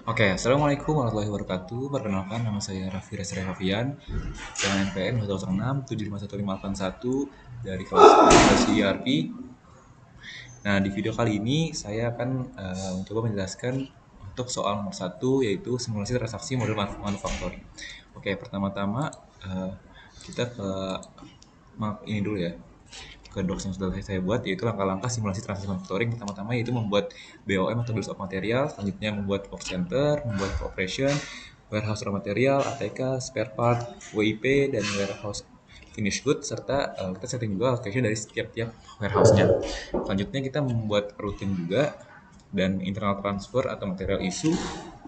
Oke, Assalamualaikum warahmatullahi wabarakatuh. Perkenalkan, nama saya Raffi Resre Rafian dengan NPM 106 dari kelas Administrasi ERP. Nah, di video kali ini saya akan mencoba menjelaskan untuk soal nomor satu, yaitu simulasi transaksi model manufacturing. Oke, pertama-tama kita ke ini dulu ya, ke docs yang sudah saya buat, yaitu langkah-langkah simulasi transaksi manufacturing. Pertama-tama yaitu membuat BOM atau Bills of Material, selanjutnya membuat work center, membuat operation, warehouse raw material, ATK, spare part, WIP, dan warehouse finish good, serta kita setting juga location dari setiap-tiap warehouse-nya. Selanjutnya kita membuat routing juga, dan internal transfer atau material issue,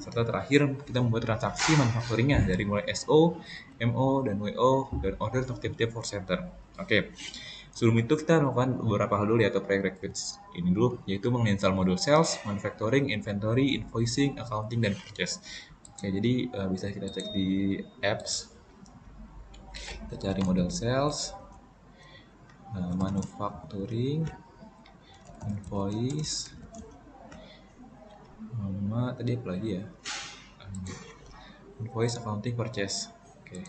serta terakhir kita membuat transaksi manufacturingnya dari mulai SO, MO, dan WO, dan order untuk tiap-tiap work center. Oke, sebelum itu kita melakukan beberapa hal dulu ya, atau prerequisites ini dulu, yaitu menginstal modul sales, manufacturing, inventory, invoicing, accounting, dan purchase. Oke, jadi bisa kita cek di apps, kita cari model sales, manufacturing, invoice, sama tadi apa lagi ya? Invoice, accounting, purchase. Oke,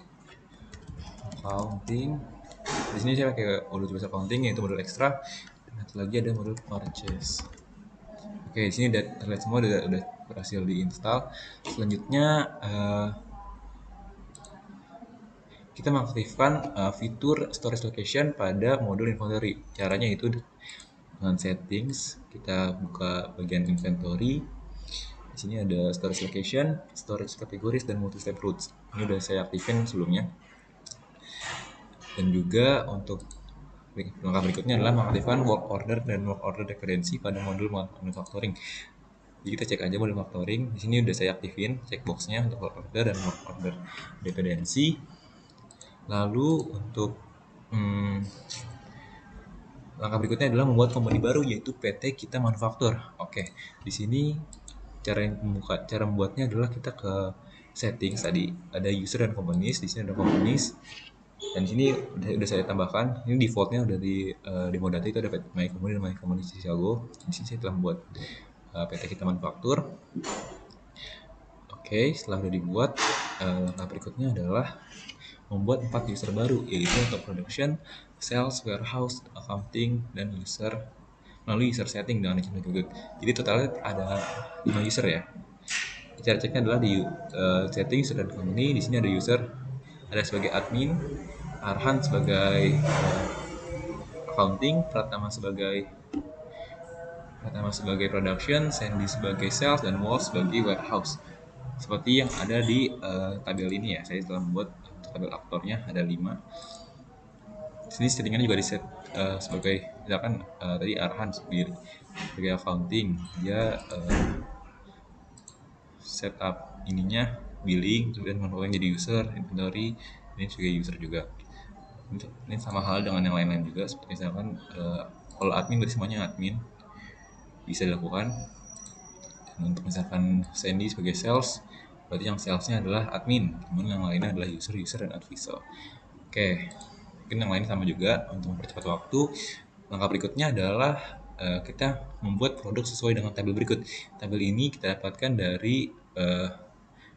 accounting. Di sini saya pakai modul tulis accounting, yaitu modul ekstra. Dan satu lagi ada modul purchase. Oke, di sini udah terlihat semua, udah berhasil diinstal. Selanjutnya kita mengaktifkan fitur storage location pada modul inventory. Caranya itu dengan settings, kita buka bagian inventory. Di sini ada storage location, storage categories, dan multi-step routes. Ini udah saya aktifin sebelumnya. Dan juga untuk langkah berikutnya adalah mengaktifkan work order dan work order dependency pada modul manufacturing. Jadi kita cek aja modul manufacturing. Di sini udah saya aktifin checkboxnya untuk work order dan work order dependency. Lalu untuk langkah berikutnya adalah membuat company baru, yaitu PT Kita Manufaktur. Oke, di sini cara membuatnya adalah kita ke settings, tadi ada user dan companies. Di sini ada companies, dan di sini udah saya tambahkan. Ini defaultnya udah di demo data itu ada my company dan my company Chicago. Di sini saya telah membuat PT Kita Manufaktur. Oke, setelah udah dibuat, langkah berikutnya adalah membuat 4 user baru, yaitu untuk production, sales, warehouse, accounting, dan user melalui user setting dengan agent good. Jadi totalnya ada 5 user ya. Cara ceknya adalah di setting user dan company. Di sini ada user, ada sebagai admin, Arhan sebagai accounting, Pratama sebagai production, Sandy sebagai sales, dan Wolf sebagai warehouse. Seperti yang ada di tabel ini ya. Saya telah membuat untuk tabel aktornya ada 5. Sini settingannya juga di set sebagai misalkan tadi Arhan sebagai accounting, dia setup ininya billing, kemudian mengelola jadi user, inventory, ini sebagai user juga. Ini sama hal dengan yang lain-lain juga, seperti misalkan kalau admin berarti semuanya admin bisa dilakukan. Dan untuk misalkan Sandy sebagai sales, berarti yang salesnya adalah admin, kemudian yang lainnya adalah user, dan advisor. Oke, mungkin yang lain sama juga. Untuk mempercepat waktu, langkah berikutnya adalah kita membuat produk sesuai dengan tabel berikut. Tabel ini kita dapatkan dari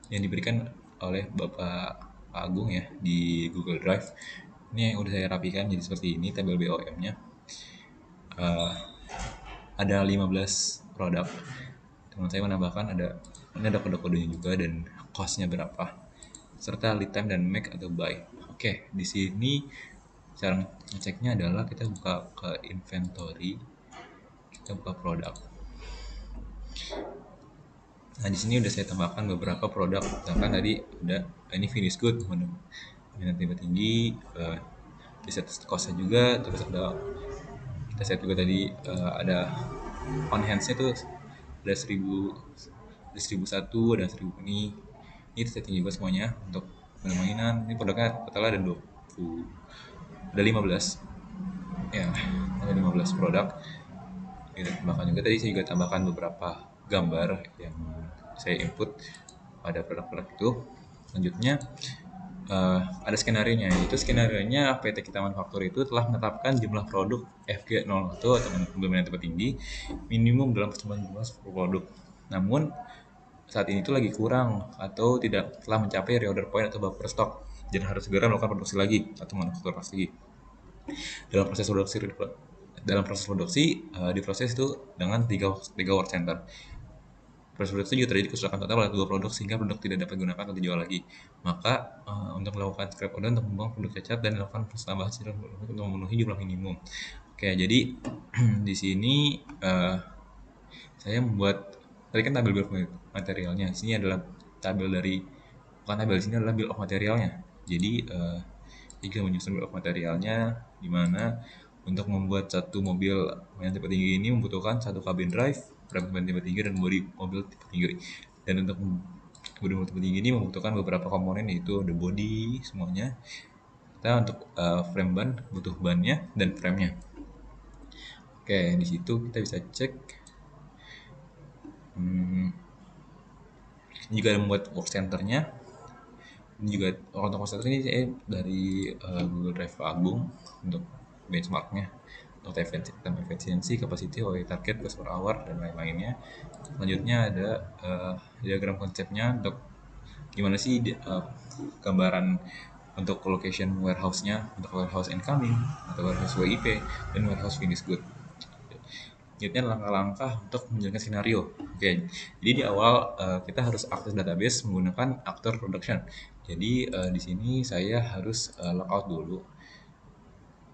yang diberikan oleh Bapak Agung ya di Google Drive. Ini yang udah saya rapikan jadi seperti ini tabel BOM-nya. Ada 15 produk. Teman saya menambahkan ini ada kode-kodenya juga dan cost-nya berapa, serta lead time dan make atau buy. Oke, di sini cara ngeceknya adalah kita buka ke inventory, kita buka produk. Nah, di sini udah saya tambahkan beberapa produk. Misalkan tadi ada ini finish good, minat tinggi, di set cost-nya juga, terus kita set juga tadi ada on hands-nya tuh ada 1001, ada 1000 ini setting juga semuanya untuk mainan. Ini produknya total ada 20, ada 15 ya, ada 15 produk. Kita tambahkan juga, tadi saya juga tambahkan beberapa gambar yang saya input pada produk-produk itu. Selanjutnya ada skenario-nya, yaitu skenario-nya PT Kita Manufaktur itu telah menetapkan jumlah produk FG01 atau dominan tertinggi minimum dalam percobaan jumlah 10 produk. Namun saat ini tuh lagi kurang atau tidak telah mencapai reorder point atau buffer stock dan harus segera melakukan produksi lagi atau manufakturasi lagi. Dalam proses produksi diproses itu dengan tiga work center. Proses produksi juga terjadi kerusakan total pada dua produk sehingga produk tidak dapat digunakan atau dijual lagi. Maka untuk melakukan scrap order untuk membuang produk cacat dan melakukan penambahan untuk memenuhi jumlah minimum. Oke, jadi di sini saya membuat tadi kan tabel bill of materialnya. Di sini adalah tabel dari bukan tabel, di sini adalah bill of materialnya. Jadi kita menyusun bill of materialnya di mana untuk membuat satu mobil yang tipe tinggi ini membutuhkan satu cabin drive, rem ban tipe tinggi dan bodi mobil tipe tinggi. Dan untuk bodi mobil tipe tinggi ini membutuhkan beberapa komponen yaitu the body semuanya. Kita untuk frame ban butuh bannya dan frame-nya. Oke, di situ kita bisa cek ini juga membuat work center-nya. Ini juga untuk work center ini saya dari Google Drive Agung untuk benchmark-nya untuk efisiensi, capacity, OE target, cost per hour dan lain-lainnya. Selanjutnya ada diagram konsepnya untuk gimana sih gambaran untuk location warehouse-nya, untuk warehouse incoming atau warehouse WIP dan warehouse finished good. Selanjutnya langkah-langkah untuk menjalankan skenario. Oke, jadi di awal kita harus akses database menggunakan aktor production. Jadi di sini saya harus logout dulu.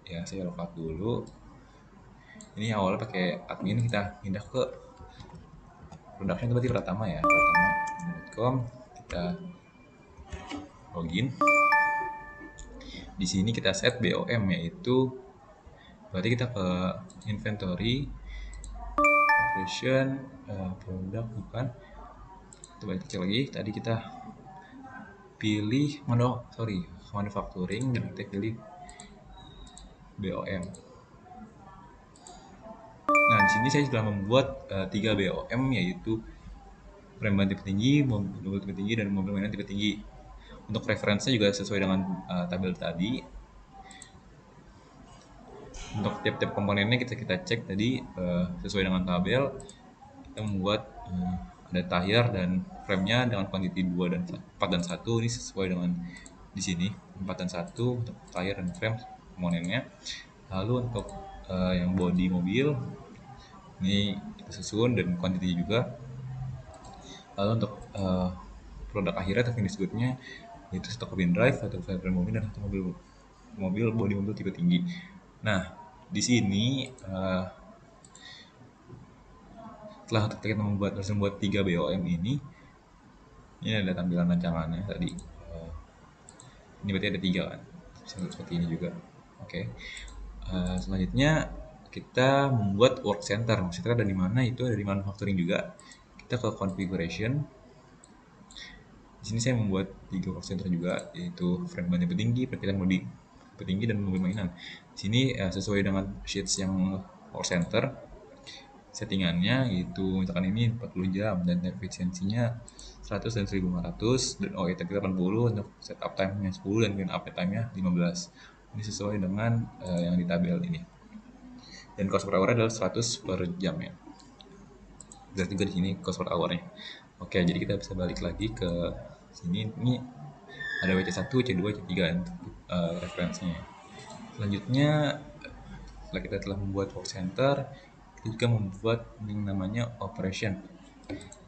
Ya, saya logout dulu. Ini awalnya pakai admin, kita pindah ke production itu berarti pertama ya, pertama.com, kita login. Di sini kita set BOM yaitu berarti kita ke inventory operation produk bukan. Coba kita cek lagi. Tadi kita pilih manufacturing dan kita pilih BOM. Nah, di sini saya sudah membuat 3 BOM yaitu frame ban tipe tinggi, mobil tipe tinggi dan mobil mainan tipe tinggi. Untuk referensinya juga sesuai dengan tabel tadi. Untuk tiap-tiap komponennya kita cek tadi sesuai dengan tabel. Kita membuat ada tire dan frame-nya dengan quantity 2 dan 4 dan 1 ini sesuai dengan di sini 4 dan 1 untuk tire dan frame komponennya. Lalu untuk yang body mobil ini kita susun dan quantity juga. Lalu untuk produk akhirnya atau finish good-nya itu satu cabin drive, satu frame mobil dan satu mobil body mobil tipe tinggi. Nah, di sini setelah kita membuat 3 BOM ini ada tampilan rancangannya tadi. Ini berarti ada 3 kan, seperti ini juga. Oke. Selanjutnya kita membuat work center. Maksudnya ada di mana? Itu ada di manufacturing juga. Kita ke configuration. Di sini saya membuat 3 work center juga, yaitu frame ban tipe tinggi, perkiraan bodi tipe tinggi dan mobil mainan. Di sini sesuai dengan sheets yang work center, settingannya yaitu misalkan ini 40 jam dan efisiensinya 100 dan 1500 dan OE kita 80 untuk setup time-nya 10 dan clean up time-nya 15. Ini sesuai dengan yang di tabel ini. Dan cost per hour adalah 100 per jam ya. Berarti juga di sini cost per hour-nya. Oke, jadi kita bisa balik lagi ke sini. Ini ada WC1, WC2, WC3 untuk referensinya. Selanjutnya setelah kita telah membuat work center, kita juga membuat yang namanya operation.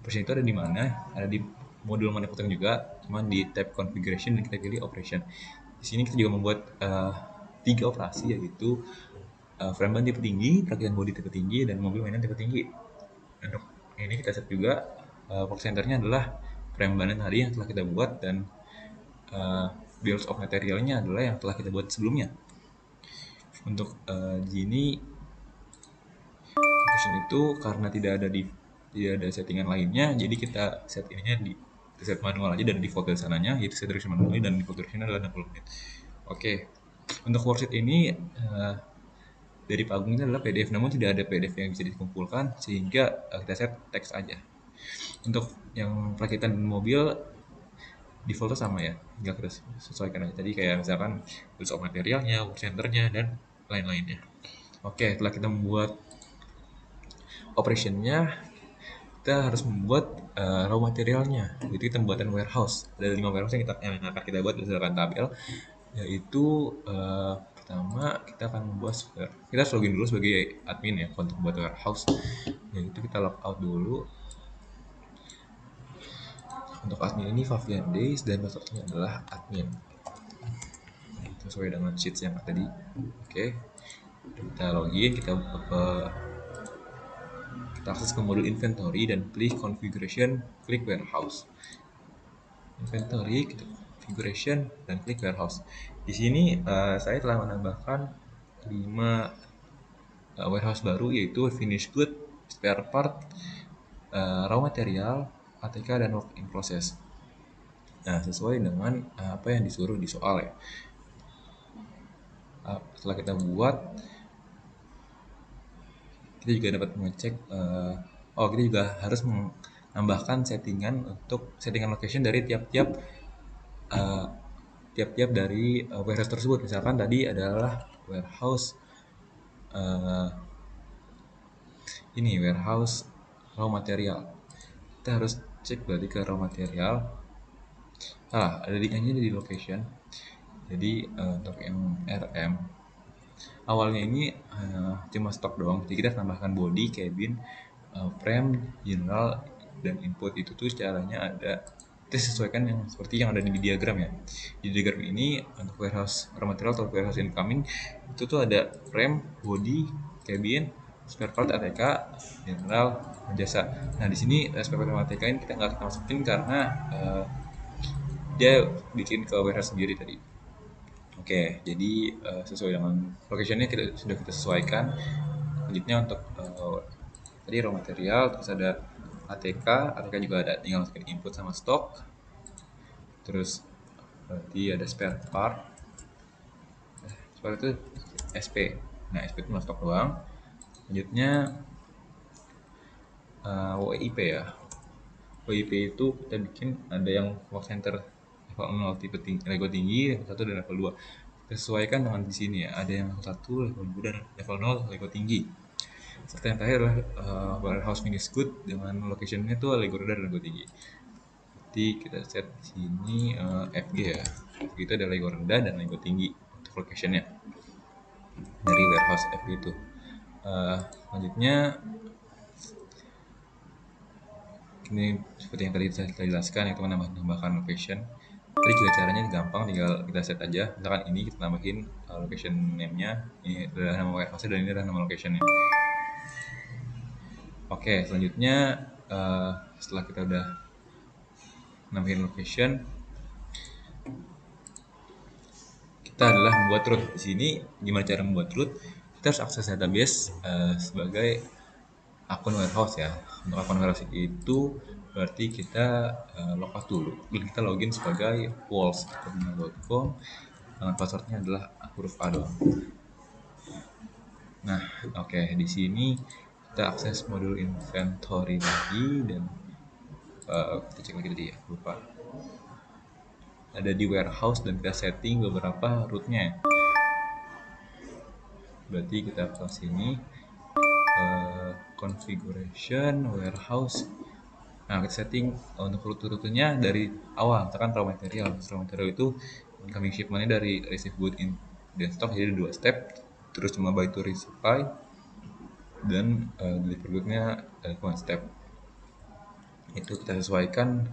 Operation itu ada di mana? Ada di modul manufacturing juga, cuman di tab configuration dan kita pilih operation. Di sini kita juga membuat 3 operasi yaitu frame ban tipe tinggi, perkiraan bodi tipe tinggi dan mobil mainan tipe tinggi. Untuk ini kita set juga work center-nya adalah frame ban tadi yang telah kita buat dan bills of materialnya adalah yang telah kita buat sebelumnya. Untuk gini operation itu karena tidak ada settingan lainnya, jadi kita set ininya di set manual aja dan default dari sananya, yaitu set duration manual dan default duration adalah 60 menit. Oke, untuk worksheet ini dari Pak Agung ini adalah PDF, namun tidak ada PDF yang bisa dikumpulkan sehingga kita set teks aja. Untuk yang perakitan mobil defaultnya sama ya, tinggal kita sesuaikan aja. Tadi kayak misalkan bills of materialnya, work centernya dan lain-lainnya. Oke, setelah kita membuat operationnya, kita harus membuat raw materialnya. Itu kita pembuatan warehouse. Ada 5 warehouse yang akan kita buat berdasarkan tabel, yaitu pertama kita akan membuat software. Kita harus login dulu sebagai admin ya untuk membuat warehouse. Yaitu kita log out dulu. Untuk admin ini Fabian Days dan passwordnya adalah admin. Sesuai dengan sheets yang tadi. Oke. Kita login, kita akses ke modul inventory dan klik configuration, klik warehouse. Inventory, kita configuration dan klik warehouse. Di sini saya telah menambahkan 5 warehouse baru, yaitu finished good, spare part, raw material, ATK, dan work in process. Nah, sesuai dengan apa yang disuruh di soal ya. Setelah kita buat, kita juga dapat mengecek kita juga harus menambahkan settingan location dari tiap-tiap dari warehouse tersebut. Misalkan tadi adalah warehouse warehouse raw material. Kita harus cek berarti ke raw material. Ada di location. Jadi untuk yang RM awalnya ini cuma stok doang. Jadi kita tambahkan body, cabin, frame, general, dan input. Itu tuh caranya ada. Kita sesuaikan yang seperti yang ada di diagram ya. Di diagram ini untuk warehouse raw material atau warehouse incoming itu tuh ada frame, body, cabin, spare part, ATK, general, dan jasa. Nah di sini spare part ATK ini kita nggak masukin karena dia bikin ke warehouse sendiri tadi. Oke, jadi sesuai dengan location-nya sudah kita sesuaikan. Selanjutnya untuk tadi raw material, terus ada ATK juga ada, tinggal masukin input sama stok. Terus berarti ada spare part. Spare itu SP. Nah, SP itu stok doang. Selanjutnya WIP ya. WIP itu kita bikin ada yang work center level 0 tipe tinggi, level tinggi, level 1 dan level 2. Kita sesuaikan dengan di sini ya. Ada yang level 1, level 2 dan level 0, level tinggi. Serta yang terakhir adalah warehouse finished good dengan location-nya tuh level rendah dan level tinggi. Jadi kita set di sini FG ya. FG itu ada level rendah dan level tinggi untuk location-nya dari warehouse FG itu. Selanjutnya ini seperti yang tadi saya jelaskan, itu menambahkan location. Tadi juga caranya gampang, tinggal kita set aja. Misalkan ini kita tambahin location name-nya, ini adalah nama warehouse dan ini adalah nama location-nya. Oke, selanjutnya setelah kita udah nambahin location, kita adalah membuat root. Di sini gimana cara membuat root? Kita harus akses database sebagai akun warehouse ya. Untuk akun warehouse itu berarti kita logout dulu. Kita login sebagai walls.com dengan passwordnya adalah huruf A doang. Nah, oke, di sini kita akses modul inventory lagi dan kita cek lagi tadi ya, lupa. Ada di warehouse dan kita setting beberapa rootnya. Berarti kita ke sini configuration warehouse. Nah, kita setting untuk rute-rutenya dari awal. Misalkan raw material. Raw material itu incoming shipment-nya dari receive good in dan stock, jadi 2 step. Terus cuma buy to resupply dan deliver good-nya 1 step. Itu kita sesuaikan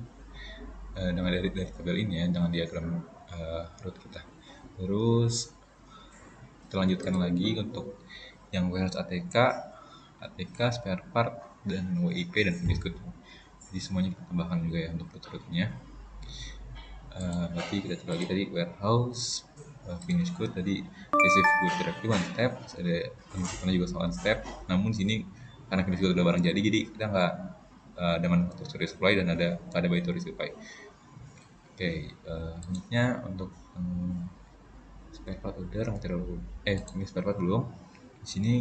dengan dari tabel ini ya, dengan diagram route kita. Terus kita lanjutkan lagi untuk yang warehouse ATK, spare part, dan WIP dan finished good. Jadi semuanya kita tambahkan juga ya untuk route-nya. Berarti kita cek lagi tadi warehouse finish good, tadi receive good directly 1 step, ada penunjukannya juga 1 step. Namun sini karena finish good udah barang jadi kita nggak ada manufacturer to resupply dan ada buy to resupply. Oke, selanjutnya untuk spare part udah, material ini spare part belum. Di sini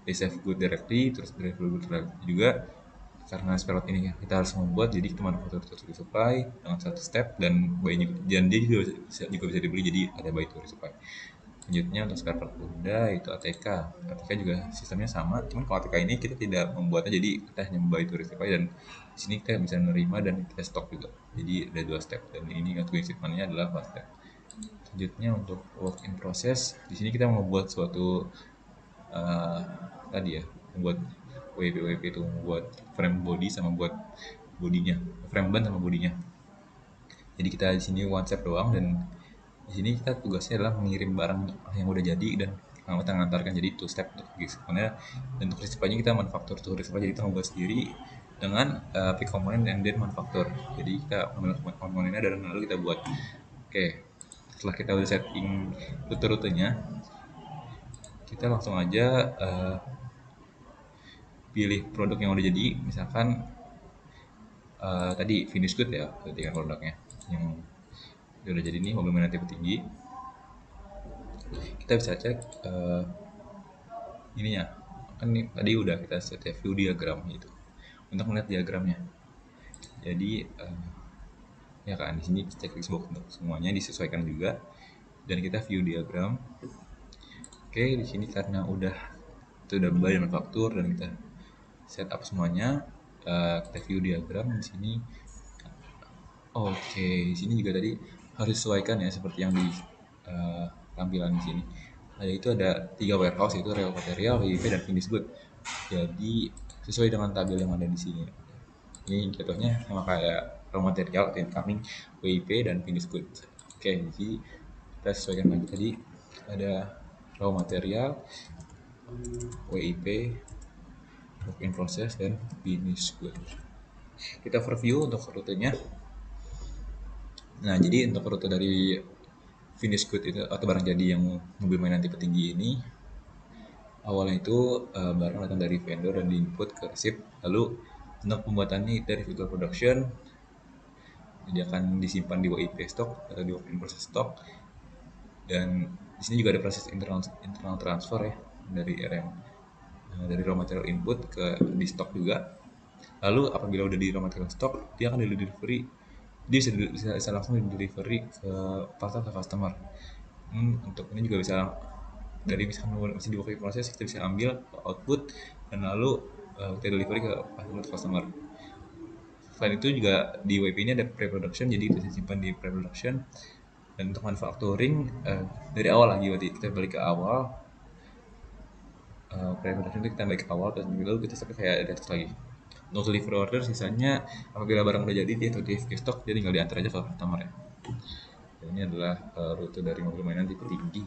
receive good directly, terus deliver good directly juga. Karena spare part ini kita harus membuat, jadi kita manufacturer to resupply dengan 1 step dan dia juga bisa dibeli, jadi ada buy to resupply. Selanjutnya untuk spare part bunda itu ATK. ATK juga sistemnya sama, cuman kalau ATK ini kita tidak membuatnya jadi kita hanya membawa itu receipt aja, dan di sini kita bisa menerima dan kita stok juga. Jadi ada dua step, dan ini untuk shipment-nya adalah fast step. Selanjutnya untuk work in process, di sini kita membuat suatu eh, tadi ya, membuat WP itu membuat frame body sama buat bodinya, frame ban sama bodinya. Jadi kita di sini one step doang, dan di sini kita tugasnya adalah mengirim barang yang udah jadi dan kita mengantarkan, jadi two step untuk sebenarnya. Dan untuk resipanya kita manufaktur tuh resipnya, jadi kita membuat sendiri dengan pick komponen and then manufaktur. Jadi kita mengambil komponennya dan lalu kita buat. Oke, setelah kita udah setting rute-rutenya, kita langsung aja pilih produk yang udah jadi. Misalkan tadi finish good ya, berarti kan produknya yang udah jadi nih, mobil mainan tipe tinggi. Kita bisa cek ininya, kan nih, tadi udah kita set view diagram gitu untuk melihat diagramnya. Jadi ya kan di sini checklist box untuk semuanya disesuaikan juga, dan kita view diagram. Oke, di sini karena itu udah bayar manufaktur dan kita set up semuanya, kita view diagram di sini. Oke, di sini juga tadi harus disesuaikan ya, seperti yang di tampilan di sini. Nah, itu ada 3 warehouse, yaitu raw material, WIP, dan finished good. Jadi sesuai dengan tabel yang ada di sini. Ini contohnya sama kayak raw material, incoming, WIP, dan finished good. Oke, jadi kita sesuaikan lagi. Tadi ada raw material, WIP, work in process, dan finished good. Kita overview untuk rutenya. Nah, jadi untuk rute dari finished good itu atau barang jadi yang mobil mainan tipe tinggi ini, awalnya itu barang datang dari vendor dan diinput ke resip. Lalu untuk pembuatannya dari vehicle production, dia akan disimpan di WIP stock atau di work in process stock. Dan di sini juga ada proses internal transfer ya, dari RM, dari raw material input ke di stock juga. Lalu apabila udah di raw material stock, dia akan delivery, dia bisa langsung di delivery ke pasar, ke customer. Untuk ini juga bisa dari misalkan masih di work in process, kita bisa ambil output dan lalu kita delivery ke customer. Selain itu juga di WP ini ada pre-production, jadi kita simpan di pre-production. Dan untuk manufacturing dari awal lagi, berarti kita balik ke awal, pre-production itu kita balik ke awal, terus lalu kita sampai kayak ada lagi untuk delivery order. Sisanya apabila barang udah jadi, dia tuh di stock, jadi tinggal diantar aja ke customer ya. Dan ini adalah rute dari mobil mainan tipe tinggi.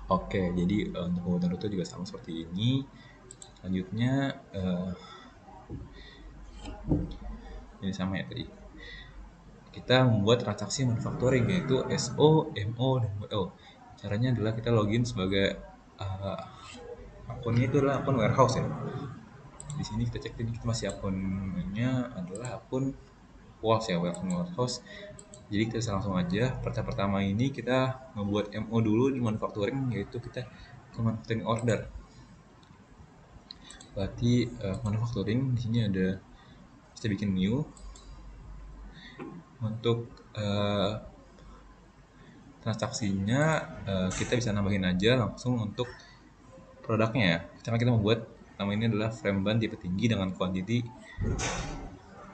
Oke, jadi untuk pembuatan rute juga sama seperti ini. Selanjutnya ini sama ya tadi. Kita membuat transaksi manufacturing, yaitu SO, MO, dan MO. Caranya adalah kita login sebagai akunnya itu adalah akun warehouse ya. Di sini kita cek ini, kita masih akunnya adalah akun WAS ya, akun warehouse. Jadi kita langsung aja. Pertama ini kita membuat MO dulu di manufacturing, yaitu kita ke manufacturing order. Berarti manufacturing di sini ada, kita bikin new. Untuk transaksinya kita bisa nambahin aja langsung untuk produknya ya. Karena kita membuat nama ini adalah frame ban tipe tinggi dengan quantity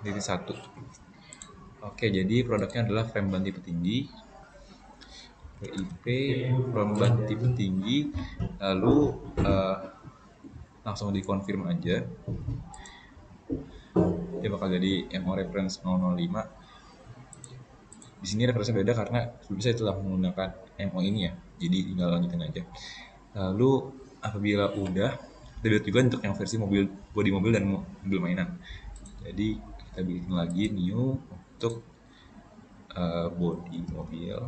1. Oke, jadi produknya adalah frame ban tipe tinggi, WIP, frame ban tipe tinggi, lalu langsung dikonfirm aja. Dia bakal jadi MO reference 005. Di sini referensinya beda karena sebelumnya saya telah menggunakan MO ini ya, jadi tinggal lanjutin aja. Lalu apabila udah, kita lihat juga untuk yang versi mobil, body mobil dan mobil mainan. Jadi kita bikin lagi new untuk body mobil,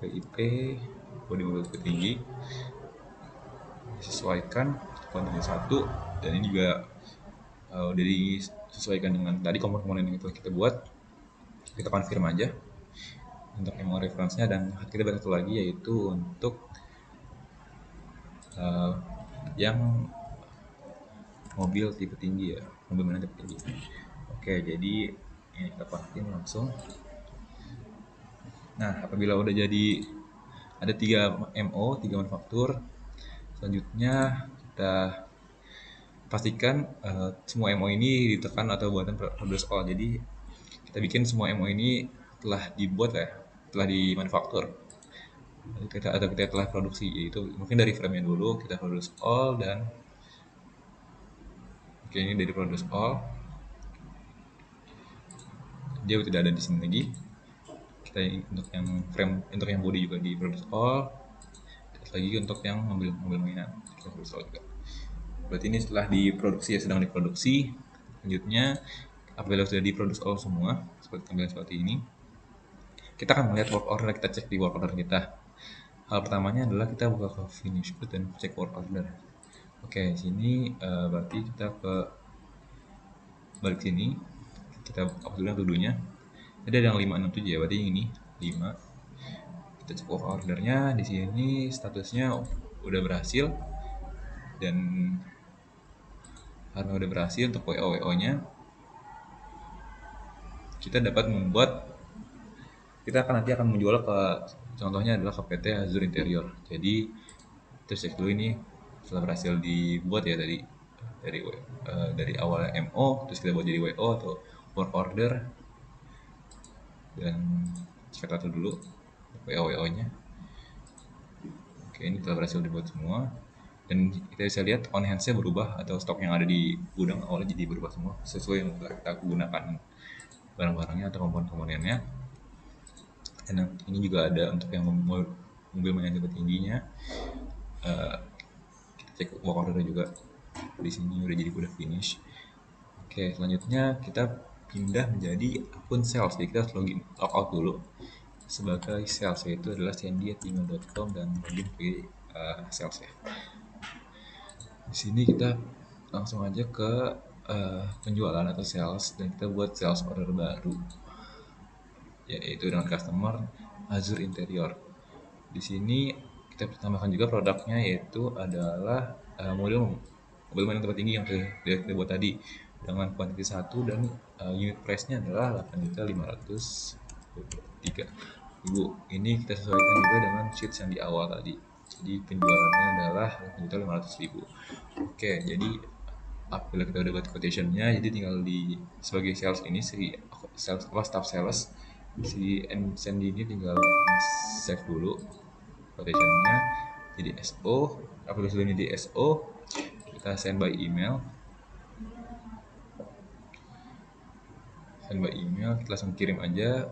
WIP, body mobil tinggi, disesuaikan kuantitas 1, dan ini juga udah disesuaikan dengan tadi komponen yang telah kita buat. Kita confirm aja untuk MO reference-nya, dan kita bantu lagi yaitu untuk yang mobil tipe tinggi ya, mobil mana tipe tinggi. Oke, jadi ini kita pakein langsung. Nah, apabila udah jadi ada 3 MO, 3 manufaktur, selanjutnya kita pastikan semua MO ini ditekan atau buatan produce all. Jadi kita bikin semua MO ini telah dibuat ya, telah dimanufaktur. Kita telah produksi, yaitu mungkin dari frame-nya dulu kita produce all, dan oke, ini dari produce all dia tidak ada di sini lagi. Kita untuk yang frame, untuk yang body juga di produce all, terus lagi untuk yang mobil mainan kita produce all juga. Berarti ini setelah diproduksi ya, sedang diproduksi. Selanjutnya apabila sudah diproduksi all semua seperti tampilan seperti ini, kita akan melihat work order. Kita cek di work order kita. Hal pertamanya adalah kita buka ke finish good dan cek work order. Oke, sini berarti kita ke balik sini, kita hapus dulu yang tuduhnya. Ada yang 567 ya, berarti ini 5. Kita cek work ordernya, di sini statusnya udah berhasil, dan karena udah berhasil untuk WO-nya, kita dapat membuat, kita nanti akan menjual ke, contohnya adalah ke PT Azure Interior. Jadi terus cek dulu ini setelah berhasil dibuat ya dari awal MO terus kita buat jadi WO atau work order, dan kita atur dulu WO nya. Oke, ini telah berhasil dibuat semua, dan kita bisa lihat on hands-nya berubah atau stok yang ada di gudang awalnya jadi berubah semua sesuai yang telah kita gunakan barang-barangnya atau komponen-komponennya. Dan ini juga ada untuk yang mobil mainan tipe tingginya. Kita cek work order juga di sini udah finish. Oke, selanjutnya kita pindah menjadi akun sales. Jadi kita harus log out dulu sebagai sales, yaitu adalah sandy@gmail.com dan login sebagai sales ya. Di sini kita langsung aja ke penjualan atau sales, dan kita buat sales order baru, yaitu dengan customer Azure Interior. Di sini kita tambahkan juga produknya, yaitu adalah mobil mainan tempat tinggi yang kita buat tadi dengan kuantitas 1, dan unit price-nya adalah 8.533.000. Ini kita sesuaikan juga dengan sheets yang di awal tadi. Jadi penjualannya adalah 8.500.000. Oke, jadi apabila kita udah buat quotation-nya, jadi tinggal di sebagai sales ini staff sales si Sandy ini tinggal save dulu quotation-nya jadi SO. Apabila sudah ini di SO, kita send by email, kita langsung kirim aja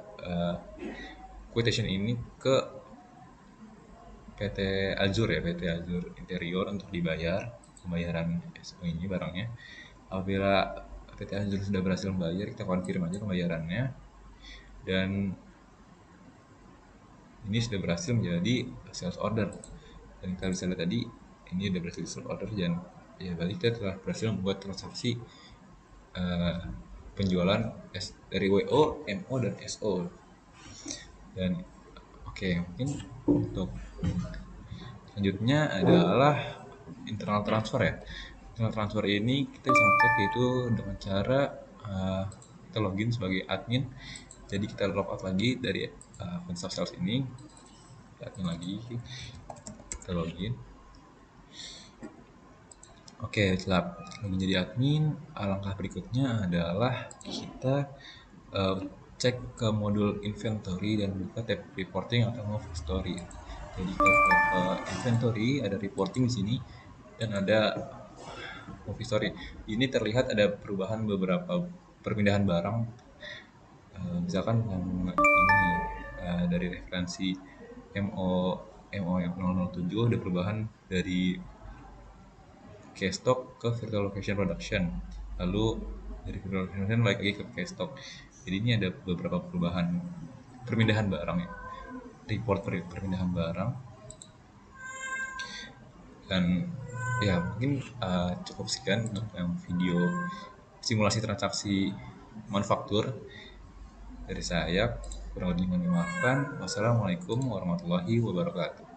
quotation ini ke PT Azure ya, PT Azure Interior untuk dibayar pembayaran SO ini barangnya. Apabila PT Azure sudah berhasil membayar, kita confirm aja pembayarannya, dan ini sudah berhasil menjadi sales order. Dan kita bisa lihat tadi ini sudah berhasil sales order, dan ya berarti kita telah berhasil membuat transaksi penjualan dari WO, MO, dan SO. Dan oke, mungkin untuk selanjutnya adalah internal transfer ya. Internal transfer ini kita bisa ngecek yaitu dengan cara kita login sebagai admin. Jadi kita logout lagi dari akun sales ini, admin lagi, kita login. Oke, setelah menjadi admin, langkah berikutnya adalah kita cek ke modul inventory dan buka tab reporting atau move history. Jadi kita ke inventory, ada reporting di sini, dan ada move history. Ini terlihat ada perubahan beberapa perpindahan barang. Misalkan yang ini dari referensi MO yang 007 ada perubahan dari Kstock ke virtual location production, lalu dari virtual location production balik lagi ke Kstock. Jadi ini ada beberapa perubahan perpindahan barang ya, report perpindahan barang. Dan ya mungkin cukup sekian untuk yang video simulasi transaksi manufaktur dari saya. Kurang lebih mohon dimaafkan. Wassalamualaikum warahmatullahi wabarakatuh.